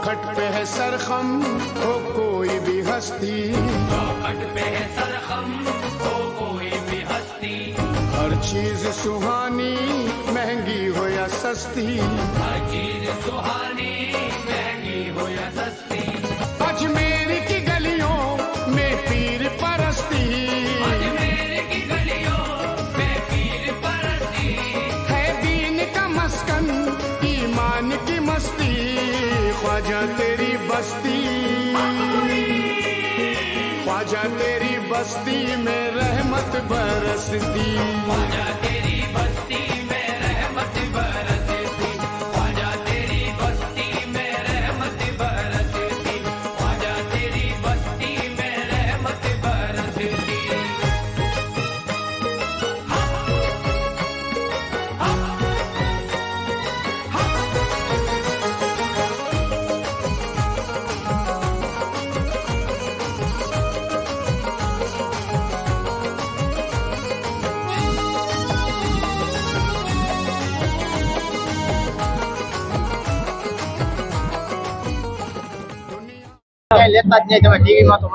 चौखट पे है सरखम हो कोई भी हस्ती, चौखट पे है सरखम हो कोई भी हस्ती, हर चीज सुहानी महंगी हो या सस्ती, हर चीज सुहानी महंगी हो या सस्ती, अजमेर की गलियों में पीर परस्ती, अजमेर की गलियों में पीर परस्ती, है दीन का मस्कन ईमान की मस्ती, ख्वाजा तेरी बस्ती, ख्वाजा तेरी बस्ती में रहमत बरसती, ख्वाजा तेरी बस्ती में रहमत बरसती, ख्वाजा तेरी बस्ती में रहमत बरसती, ख्वाजा तेरी बस्ती में रहमत बरसती।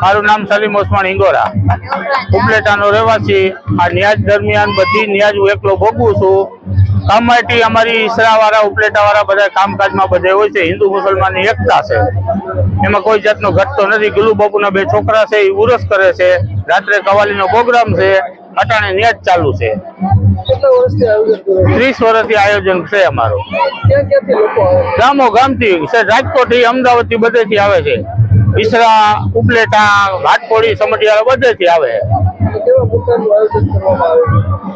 મારું નામ સલીમ ઓસમાન હિંગોરા, ઉપલેટાનો રહેવાસી। આ ન્યાજ દરમિયાન બધી ન્યાજ હું એકલો ભોગવું છું। કમિટી અમારી ઈસરાવાળા ઉપલેટાવાળા બધા કામકાજમાં બધે હોય છે। હિન્દુ મુસલમાનની એકતા છે, એમાં કોઈ જાતનો ઘટતો નથી। ગુલુ બાપુના 2 છોકરા છે, એ ઉરસ કરે છે। રાત્રે કવાલીનો પ્રોગ્રામ છે, અટાણે ન્યાજ ચાલુ છે। 30 વર્ષથી આયોજન છે અમારું। ગામો ગામથી છે, રાજકોટથી, અમદાવાદથી બધેથી આવે છે। ઈસરા, ઉપલેટા, ઘાટકોડી, સમઢિયાળા બધેથી આવે।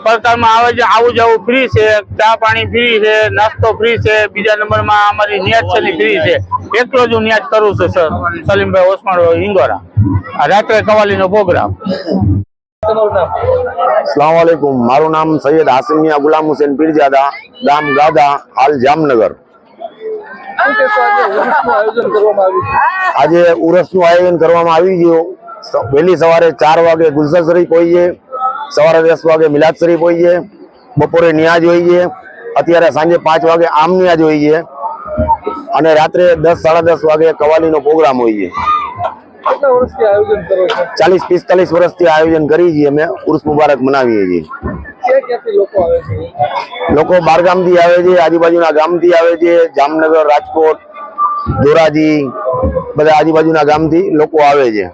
પ્રકારમાં આવે છે, આવું જવું ફ્રી છે, ચા પાણી ફ્રી છે, નાસ્તો ફ્રી છે। બીજા નંબરમાં અમારી ન્યાજ છે ફ્રી છે। એકલો જ હું ન્યાજ કરું છું સર, સલીમભાઈ ઓસમાણ હિંગોરા। રાત્રે કવાલીનો પ્રોગ્રામ। अस्सलाम वालेकुम। मारू नाम सैयद हासिम मियां गुलाम हुसैन पीरजादा, गाम गादा, हाल जामनगर। આજે ઉરસનું આયોજન કરવામાં આવ્યું છે। વહેલી સવારે 4 વાગે ગુલશન શરીફ હોય છે, સવારે 10 વાગે મિલાદ શરીફ હોય છે, બપોરે નિયાજ હોય છે, અત્યારે સાંજે 5 વાગે આમ નિયાજ હોય છે અને રાત્રે 10 સાડા 10 વાગે કવાલીનો પ્રોગ્રામ હોય છે। 40-45 વર્ષથી આયોજન કરી છીએ અમે। ઉર્સ મુબારક મનાવીએ છીએ। લોકો બાર ગામથી આવે છે, આજુબાજુના ગામથી આવે છે, જામનગર, રાજકોટ, ધોરાજી, બધા આજુબાજુના ગામથી લોકો આવે છે।